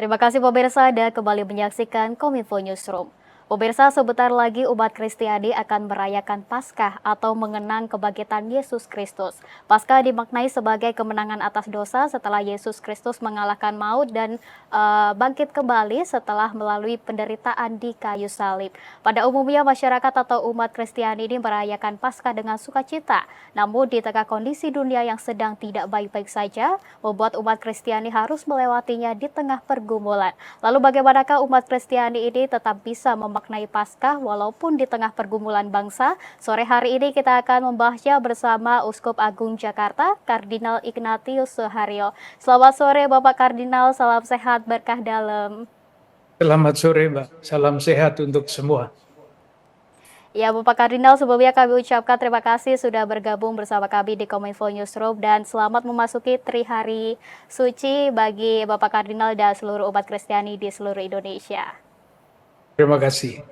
Terima kasih pemirsa dan kembali menyaksikan Kominfo Newsroom. Pemirsa, sebentar lagi umat Kristiani akan merayakan Paskah atau mengenang kebangkitan Yesus Kristus. Paskah dimaknai sebagai kemenangan atas dosa setelah Yesus Kristus mengalahkan maut dan bangkit kembali setelah melalui penderitaan di kayu salib. Pada umumnya masyarakat atau umat Kristiani ini merayakan Paskah dengan sukacita. Namun di tengah kondisi dunia yang sedang tidak baik-baik saja, membuat umat Kristiani harus melewatinya di tengah pergumulan. Lalu bagaimanakah umat Kristiani ini tetap bisa memaknai Paskah walaupun di tengah pergumulan bangsa? Sore hari ini kita akan membahasnya bersama Uskup Agung Jakarta, Kardinal Ignatius Suharyo. Selamat sore Bapak Kardinal, salam sehat, berkah dalam. Selamat sore Mbak, salam sehat untuk semua. Ya Bapak Kardinal, sebelumnya kami ucapkan terima kasih sudah bergabung bersama kami di Kominfo Newsroom dan selamat memasuki Trihari Suci bagi Bapak Kardinal dan seluruh umat Kristiani di seluruh Indonesia. Terima kasih.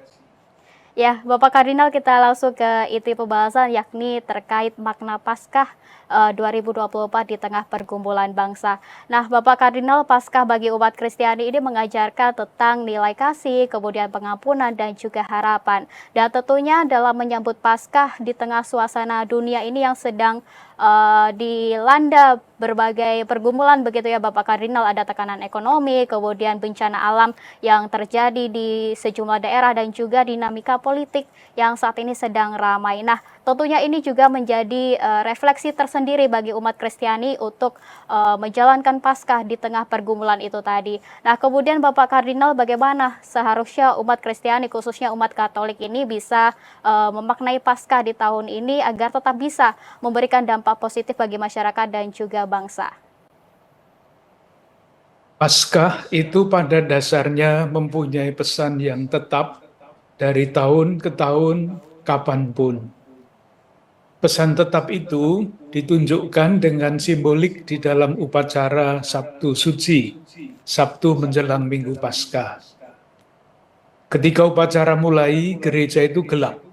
Ya, Bapak Kardinal, kita langsung ke inti pembahasan yakni terkait makna Paskah 2024 di tengah pergumulan bangsa. Nah, Bapak Kardinal, Paskah bagi umat Kristiani ini mengajarkan tentang nilai kasih, kemudian pengampunan dan juga harapan. Dan tentunya dalam menyambut Paskah di tengah suasana dunia ini yang sedang dilanda berbagai pergumulan begitu ya Bapak Kardinal, ada tekanan ekonomi, kemudian bencana alam yang terjadi di sejumlah daerah dan juga dinamika politik yang saat ini sedang ramai. Nah, tentunya ini juga menjadi refleksi tersendiri bagi umat Kristiani untuk menjalankan Paskah di tengah pergumulan itu tadi. Nah, kemudian Bapak Kardinal, bagaimana seharusnya umat Kristiani khususnya umat Katolik ini bisa memaknai Paskah di tahun ini agar tetap bisa memberikan dampak positif bagi masyarakat dan juga bangsa? Paskah itu pada dasarnya mempunyai pesan yang tetap dari tahun ke tahun, kapanpun. Pesan tetap itu ditunjukkan dengan simbolik di dalam upacara Sabtu Suci, Sabtu menjelang Minggu Paskah. Ketika upacara mulai, gereja itu gelap.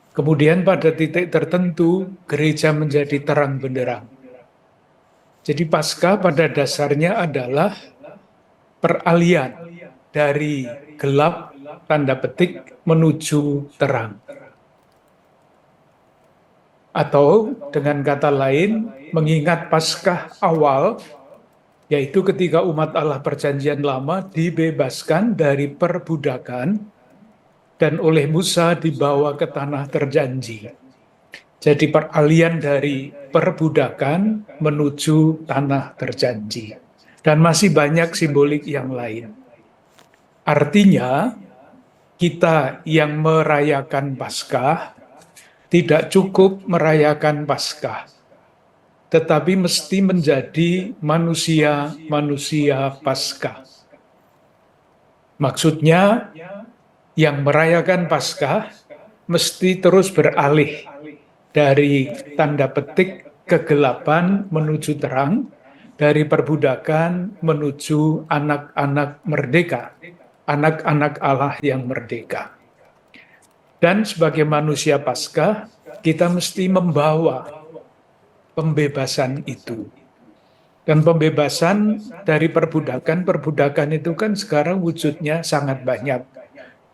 Kemudian pada titik tertentu, gereja menjadi terang benderang. Jadi Paskah pada dasarnya adalah peralihan dari gelap, tanda petik, menuju terang. Atau dengan kata lain, mengingat Paskah awal, yaitu ketika umat Allah Perjanjian Lama dibebaskan dari perbudakan dan oleh Musa dibawa ke tanah terjanji. Jadi peralihan dari perbudakan menuju tanah terjanji. Dan masih banyak simbolik yang lain. Artinya, kita yang merayakan Paskah tidak cukup merayakan Paskah, tetapi mesti menjadi manusia-manusia Paskah. Maksudnya, yang merayakan Paskah mesti terus beralih dari tanda petik kegelapan menuju terang, dari perbudakan menuju anak-anak merdeka, anak-anak Allah yang merdeka. Dan sebagai manusia Paskah, kita mesti membawa pembebasan itu. Dan pembebasan dari perbudakan itu kan sekarang wujudnya sangat banyak.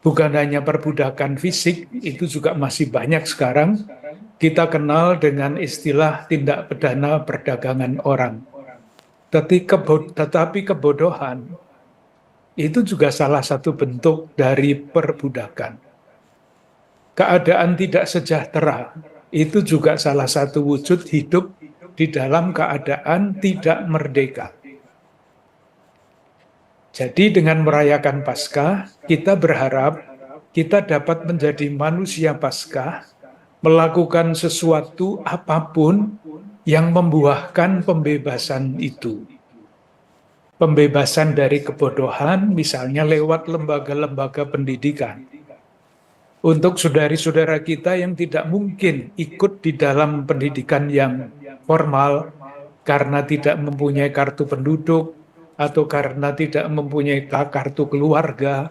Bukan hanya perbudakan fisik, itu juga masih banyak sekarang. Kita kenal dengan istilah tindak pidana perdagangan orang. Tetapi kebodohan itu juga salah satu bentuk dari perbudakan. Keadaan tidak sejahtera itu juga salah satu wujud hidup di dalam keadaan tidak merdeka. Jadi dengan merayakan Paskah, kita berharap kita dapat menjadi manusia Paskah, melakukan sesuatu apapun yang membuahkan pembebasan itu. Pembebasan dari kebodohan, misalnya lewat lembaga-lembaga pendidikan. Untuk saudari-saudara kita yang tidak mungkin ikut di dalam pendidikan yang formal, karena tidak mempunyai kartu penduduk, atau karena tidak mempunyai kartu keluarga,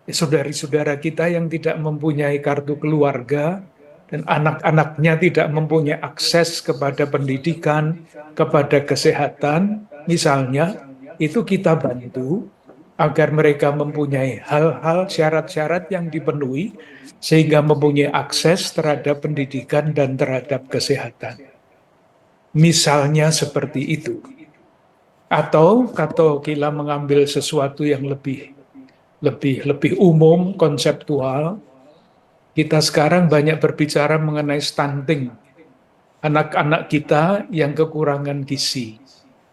saudari-saudara kita yang tidak mempunyai kartu keluarga, dan anak-anaknya tidak mempunyai akses kepada pendidikan, kepada kesehatan, misalnya, itu kita bantu agar mereka mempunyai hal-hal syarat-syarat yang dipenuhi sehingga mempunyai akses terhadap pendidikan dan terhadap kesehatan. Misalnya seperti itu. Atau kalau kita mengambil sesuatu yang lebih umum, konseptual, kita sekarang banyak berbicara mengenai stunting. Anak-anak kita yang kekurangan gizi.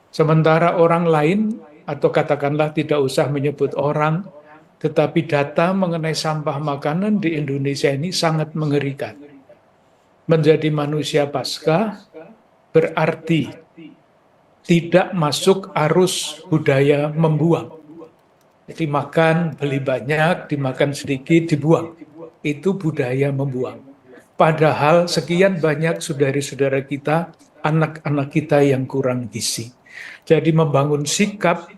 Sementara orang lain, atau katakanlah tidak usah menyebut orang, tetapi data mengenai sampah makanan di Indonesia ini sangat mengerikan. Menjadi manusia pasca berarti tidak masuk arus budaya membuang. Jadi makan, beli banyak, dimakan sedikit, dibuang. Itu budaya membuang. Padahal sekian banyak saudara-saudara kita, anak-anak kita yang kurang gizi. Jadi membangun sikap,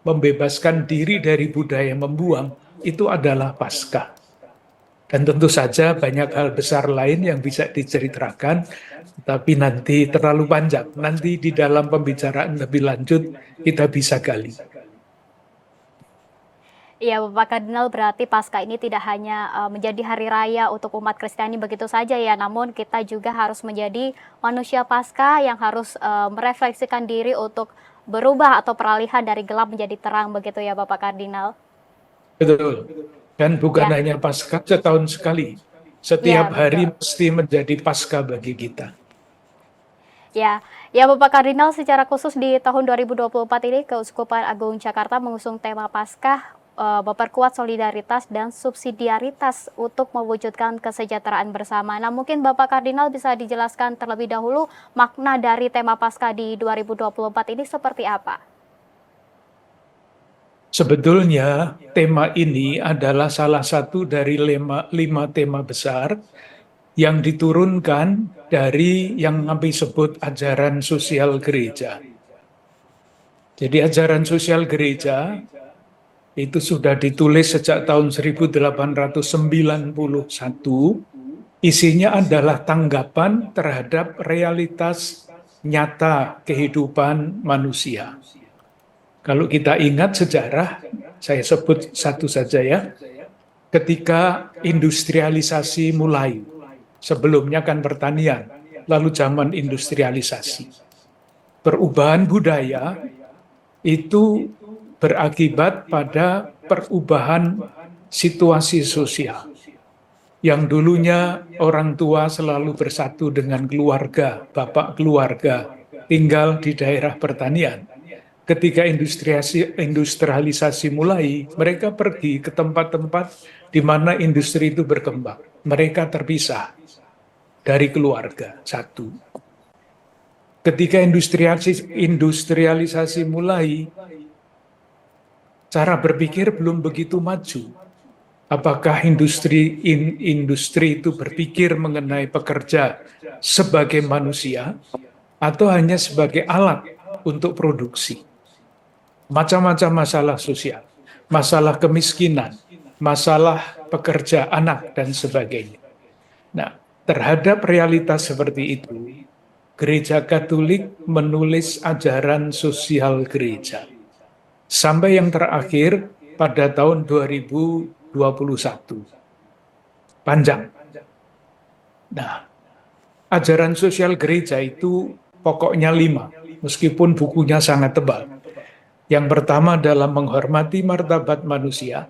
membebaskan diri dari budaya membuang, itu adalah Paskah. Dan tentu saja banyak hal besar lain yang bisa diceritakan, tapi nanti terlalu panjang. Nanti di dalam pembicaraan lebih lanjut kita bisa gali. Iya, Bapak Kardinal, berarti Paskah ini tidak hanya menjadi hari raya untuk umat Kristiani begitu saja ya, namun kita juga harus menjadi manusia Paskah yang harus merefleksikan diri untuk berubah atau peralihan dari gelap menjadi terang begitu ya Bapak Kardinal. Betul. Dan bukan Ya, hanya Paskah setahun sekali. ya Setiap hari betul. mesti menjadi Paskah bagi kita. Ya, ya Bapak Kardinal, secara khusus di tahun 2024 ini Keuskupan Agung Jakarta mengusung tema Paskah memperkuat solidaritas dan subsidiaritas untuk mewujudkan kesejahteraan bersama. Nah, mungkin Bapak Kardinal bisa dijelaskan terlebih dahulu makna dari tema Paskah di 2024 ini seperti apa? Sebetulnya tema ini adalah salah satu dari lima tema besar yang diturunkan dari yang kami sebut ajaran sosial gereja. Jadi ajaran sosial gereja itu sudah ditulis sejak tahun 1891, isinya adalah tanggapan terhadap realitas nyata kehidupan manusia. Kalau kita ingat sejarah, saya sebut satu saja ya, ketika industrialisasi mulai, sebelumnya kan pertanian, lalu zaman industrialisasi. Perubahan budaya itu berakibat pada perubahan situasi sosial. Yang dulunya orang tua selalu bersatu dengan keluarga, bapak keluarga, tinggal di daerah pertanian. Ketika industrialisasi mulai, mereka pergi ke tempat-tempat di mana industri itu berkembang. Mereka terpisah dari keluarga, satu. Ketika industrialisasi mulai, cara berpikir belum begitu maju. Apakah industri itu berpikir mengenai pekerja sebagai manusia atau hanya sebagai alat untuk produksi? Macam-macam masalah sosial, masalah kemiskinan, masalah pekerja anak, dan sebagainya. Nah, terhadap realitas seperti itu, Gereja Katolik menulis ajaran sosial gereja. Sampai yang terakhir pada tahun 2021. Panjang. Nah, ajaran sosial gereja itu pokoknya 5, meskipun bukunya sangat tebal. Yang pertama adalah menghormati martabat manusia.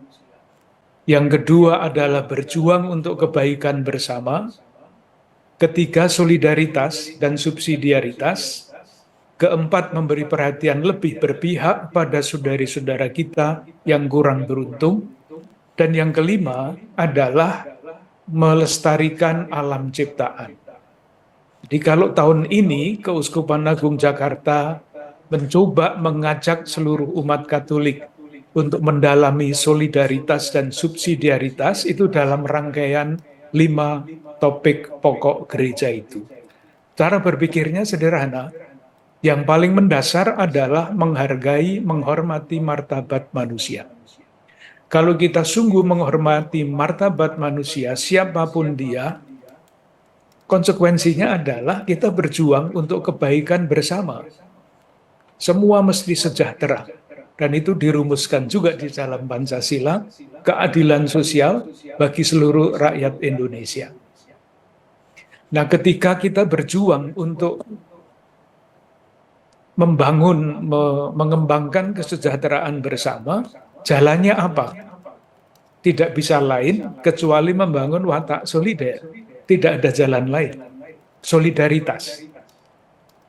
Yang kedua adalah berjuang untuk kebaikan bersama. Ketiga, solidaritas dan subsidiaritas. Keempat, memberi perhatian lebih berpihak pada saudari-saudara kita yang kurang beruntung. Dan yang kelima adalah melestarikan alam ciptaan. Jadi kalau tahun ini Keuskupan Agung Jakarta mencoba mengajak seluruh umat Katolik untuk mendalami solidaritas dan subsidiaritas, itu dalam rangkaian 5 topik pokok gereja itu. Cara berpikirnya sederhana. Yang paling mendasar adalah menghargai, menghormati martabat manusia. Kalau kita sungguh menghormati martabat manusia, siapapun dia, konsekuensinya adalah kita berjuang untuk kebaikan bersama. Semua mesti sejahtera. dan itu dirumuskan juga di dalam Pancasila, keadilan sosial bagi seluruh rakyat Indonesia. Nah, ketika kita berjuang untuk membangun, mengembangkan kesejahteraan bersama, jalannya apa? Tidak bisa lain kecuali membangun watak solider. Tidak ada jalan lain. Solidaritas.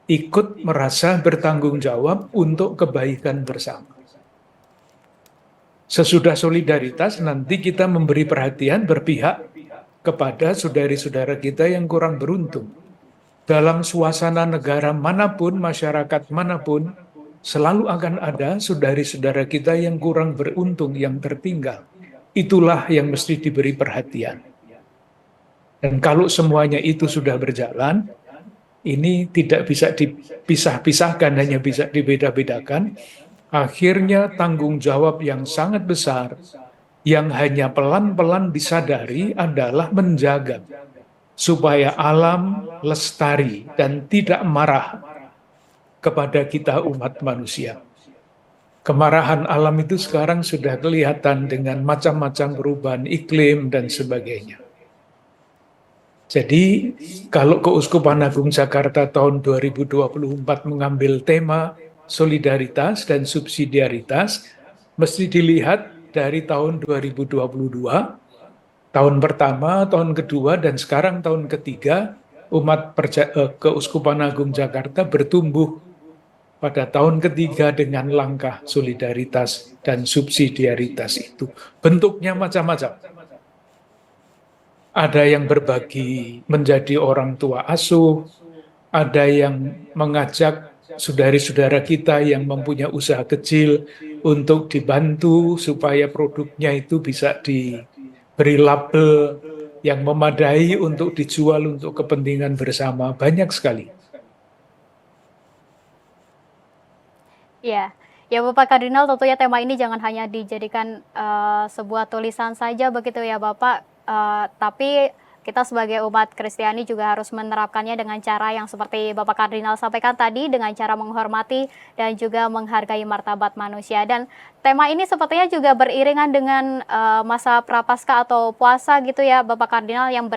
Ikut merasa bertanggung jawab untuk kebaikan bersama. Sesudah solidaritas, nanti kita memberi perhatian, berpihak kepada saudari-saudara kita yang kurang beruntung. Dalam suasana negara manapun, masyarakat manapun, selalu akan ada saudari-saudara kita yang kurang beruntung, yang tertinggal. Itulah yang mesti diberi perhatian. Dan kalau semuanya itu sudah berjalan, ini tidak bisa dipisah-pisahkan, hanya bisa dibeda-bedakan. Akhirnya tanggung jawab yang sangat besar, yang hanya pelan-pelan disadari adalah menjaga supaya alam lestari dan tidak marah kepada kita umat manusia. Kemarahan alam itu sekarang sudah kelihatan dengan macam-macam perubahan iklim dan sebagainya. Jadi, kalau Keuskupan Agung Jakarta tahun 2024 mengambil tema solidaritas dan subsidiaritas, mesti dilihat dari tahun 2022, tahun pertama, tahun kedua, dan sekarang tahun ketiga, umat Keuskupan Agung Jakarta bertumbuh pada tahun ketiga dengan langkah solidaritas dan subsidiaritas itu. Bentuknya macam-macam. Ada yang berbagi menjadi orang tua asuh, ada yang mengajak saudari-saudara kita yang mempunyai usaha kecil untuk dibantu supaya produknya itu bisa diberi label yang memadai untuk dijual untuk kepentingan bersama. Banyak sekali. Ya, ya Bapak Kardinal, tentunya tema ini jangan hanya dijadikan sebuah tulisan saja begitu ya Bapak, tapi kita sebagai umat Kristiani juga harus menerapkannya dengan cara yang seperti Bapak Kardinal sampaikan tadi, dengan cara menghormati dan juga menghargai martabat manusia. Dan tema ini sepertinya juga beriringan dengan masa Prapaskah atau puasa gitu ya Bapak Kardinal, yang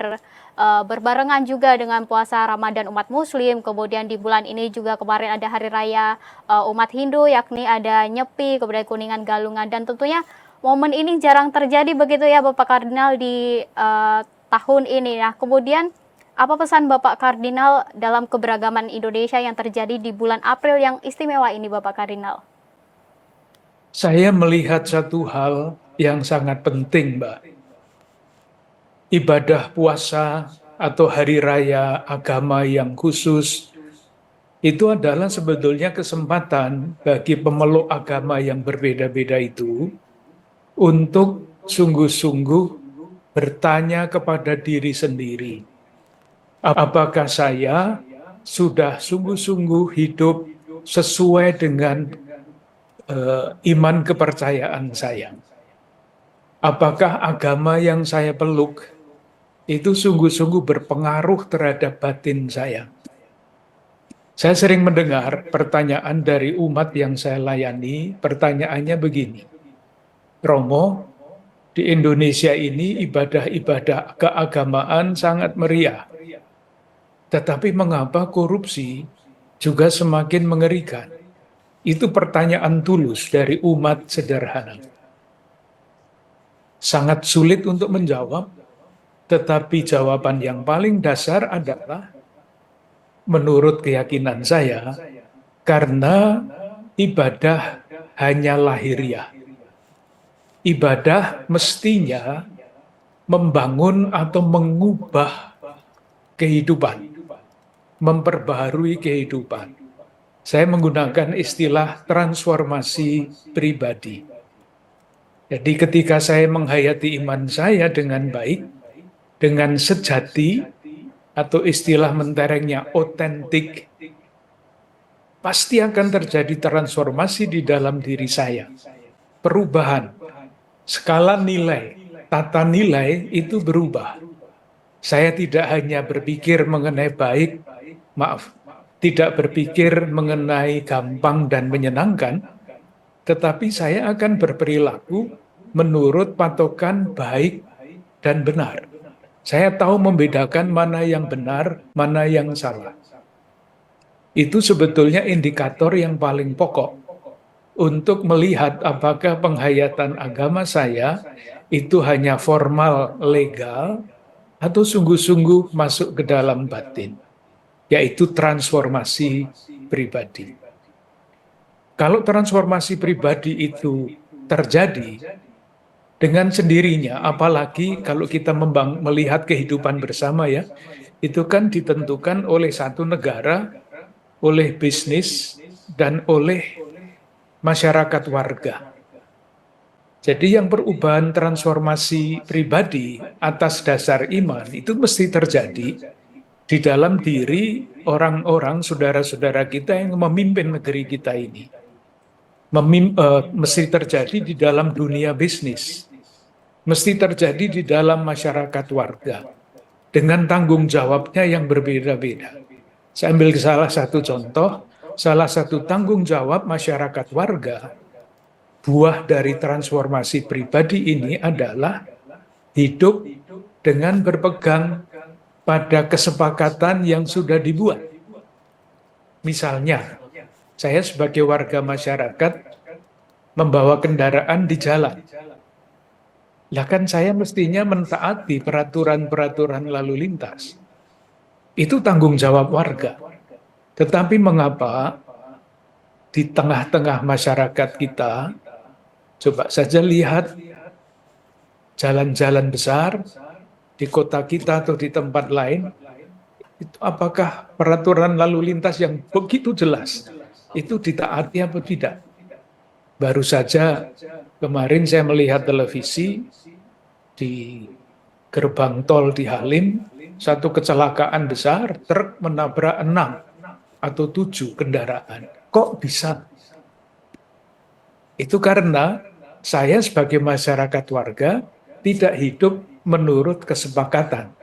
berbarengan juga dengan puasa Ramadan umat Muslim. Kemudian di bulan ini juga kemarin ada hari raya umat Hindu, yakni ada Nyepi, kemudian Kuningan, Galungan, dan tentunya momen ini jarang terjadi begitu ya Bapak Kardinal di tahun ini. Nah, kemudian apa pesan Bapak Kardinal dalam keberagaman Indonesia yang terjadi di bulan April yang istimewa ini Bapak Kardinal? Saya melihat satu hal yang sangat penting, Mbak. Ibadah puasa atau hari raya agama yang khusus itu adalah sebetulnya kesempatan bagi pemeluk agama yang berbeda-beda itu untuk sungguh-sungguh bertanya kepada diri sendiri, apakah saya sudah sungguh-sungguh hidup sesuai dengan iman kepercayaan saya? Apakah agama yang saya peluk itu sungguh-sungguh berpengaruh terhadap batin saya? Saya sering mendengar pertanyaan dari umat yang saya layani, pertanyaannya begini, Romo, di Indonesia ini ibadah-ibadah keagamaan sangat meriah. Tetapi mengapa korupsi juga semakin mengerikan? Itu pertanyaan tulus dari umat sederhana. Sangat sulit untuk menjawab, tetapi jawaban yang paling dasar adalah, menurut keyakinan saya, karena ibadah hanya lahiriah. Ibadah mestinya membangun atau mengubah kehidupan, memperbaharui kehidupan. Saya menggunakan istilah transformasi pribadi. Jadi ketika saya menghayati iman saya dengan baik, dengan sejati, atau istilah menterengnya otentik, pasti akan terjadi transformasi di dalam diri saya. Perubahan. Skala nilai, tata nilai itu berubah. Saya tidak hanya berpikir mengenai baik, tidak berpikir mengenai gampang dan menyenangkan, tetapi saya akan berperilaku menurut patokan baik dan benar. Saya tahu membedakan mana yang benar, mana yang salah. Itu sebetulnya indikator yang paling pokok untuk melihat apakah penghayatan agama saya itu hanya formal legal atau sungguh-sungguh masuk ke dalam batin, yaitu transformasi pribadi. Kalau transformasi pribadi itu terjadi dengan sendirinya, apalagi kalau kita melihat kehidupan bersama ya, itu kan ditentukan oleh satu negara, oleh bisnis, dan oleh masyarakat warga. Jadi yang perubahan transformasi pribadi atas dasar iman itu mesti terjadi di dalam diri orang-orang, saudara-saudara kita yang memimpin negeri kita ini. Mesti terjadi di dalam dunia bisnis, mesti terjadi di dalam masyarakat warga, dengan tanggung jawabnya yang berbeda-beda. Saya ambil salah satu contoh, salah satu tanggung jawab masyarakat warga, buah dari transformasi pribadi ini adalah hidup dengan berpegang pada kesepakatan yang sudah dibuat. Misalnya, saya sebagai warga masyarakat membawa kendaraan di jalan. Lah kan saya mestinya mentaati peraturan-peraturan lalu lintas. Itu tanggung jawab warga. Tetapi mengapa di tengah-tengah masyarakat kita, coba saja lihat jalan-jalan besar di kota kita atau di tempat lain, itu apakah peraturan lalu lintas yang begitu jelas itu ditaati atau tidak? Baru saja kemarin saya melihat televisi di gerbang tol di Halim, satu kecelakaan besar, truk menabrak 6 atau 7 kendaraan. Kok bisa? Itu karena saya sebagai masyarakat warga tidak hidup menurut kesepakatan.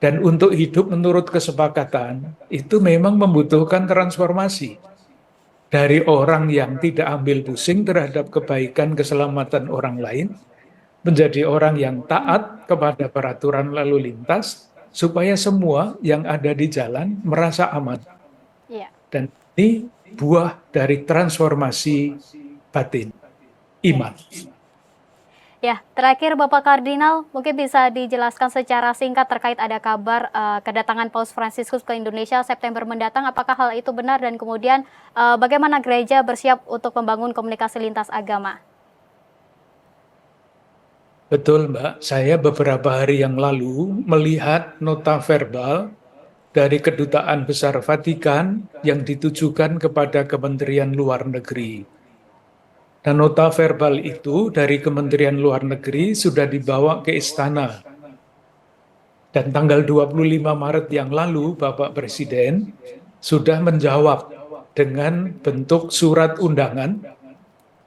Dan untuk hidup menurut kesepakatan, itu memang membutuhkan transformasi. Dari orang yang tidak ambil pusing terhadap kebaikan keselamatan orang lain, menjadi orang yang taat kepada peraturan lalu lintas, supaya semua yang ada di jalan merasa aman. Iya. Dan ini buah dari transformasi batin, iman. Ya, terakhir Bapak Kardinal, mungkin bisa dijelaskan secara singkat terkait ada kabar kedatangan Paus Fransiskus ke Indonesia September mendatang. Apakah hal itu benar dan kemudian bagaimana gereja bersiap untuk membangun komunikasi lintas agama? Betul Mbak, saya beberapa hari yang lalu melihat nota verbal dari Kedutaan Besar Vatikan yang ditujukan kepada Kementerian Luar Negeri. Dan nota verbal itu dari Kementerian Luar Negeri sudah dibawa ke istana. Dan tanggal 25 Maret yang lalu Bapak Presiden sudah menjawab dengan bentuk surat undangan.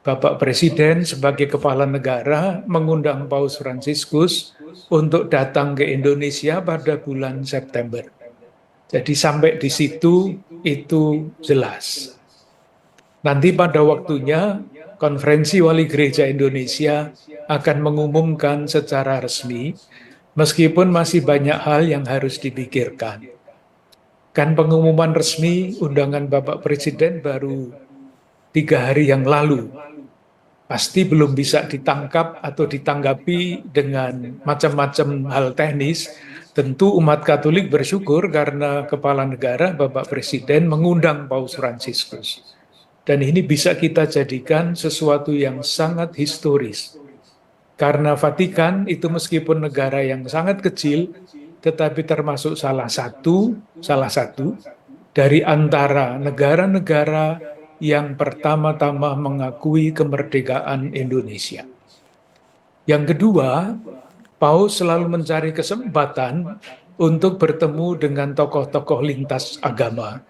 Bapak Presiden sebagai kepala negara mengundang Paus Fransiskus untuk datang ke Indonesia pada bulan September. Jadi sampai di situ itu jelas. Nanti pada waktunya Konferensi Wali Gereja Indonesia akan mengumumkan secara resmi, meskipun masih banyak hal yang harus dipikirkan. Kan pengumuman resmi undangan Bapak Presiden baru 3 hari yang lalu. Pasti belum bisa ditangkap atau ditanggapi dengan macam-macam hal teknis. Tentu umat Katolik bersyukur karena Kepala Negara Bapak Presiden mengundang Paus Fransiskus. Dan ini bisa kita jadikan sesuatu yang sangat historis. Karena Vatikan itu meskipun negara yang sangat kecil, tetapi termasuk salah satu dari antara negara-negara yang pertama-tama mengakui kemerdekaan Indonesia. Yang kedua, Paus selalu mencari kesempatan untuk bertemu dengan tokoh-tokoh lintas agama.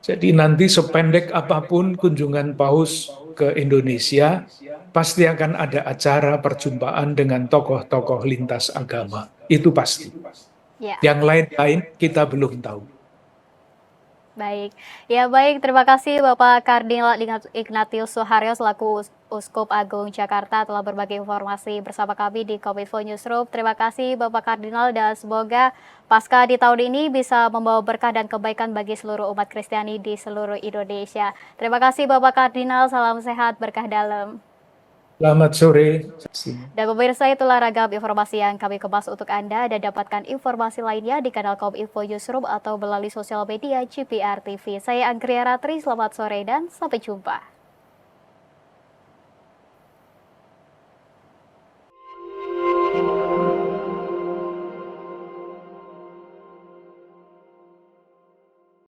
Jadi nanti sependek apapun kunjungan Paus ke Indonesia, pasti akan ada acara perjumpaan dengan tokoh-tokoh lintas agama. Itu pasti. Ya. Yang lain-lain kita belum tahu. Baik, ya baik. Terima kasih Bapak Kardinal Ignatius Suharyo selaku Uskup Agung Jakarta telah berbagi informasi bersama kami di Kominfo Newsroom. Terima kasih Bapak Kardinal dan semoga Paskah di tahun ini bisa membawa berkah dan kebaikan bagi seluruh umat Kristiani di seluruh Indonesia. Terima kasih Bapak Kardinal, salam sehat, berkah dalam. Selamat sore. Dan pemirsa, itulah ragam informasi yang kami kemas untuk Anda, dan dapatkan informasi lainnya di kanal Kominfo Newsroom atau melalui sosial media GPR TV. Saya Anggria Ratri, selamat sore dan sampai jumpa.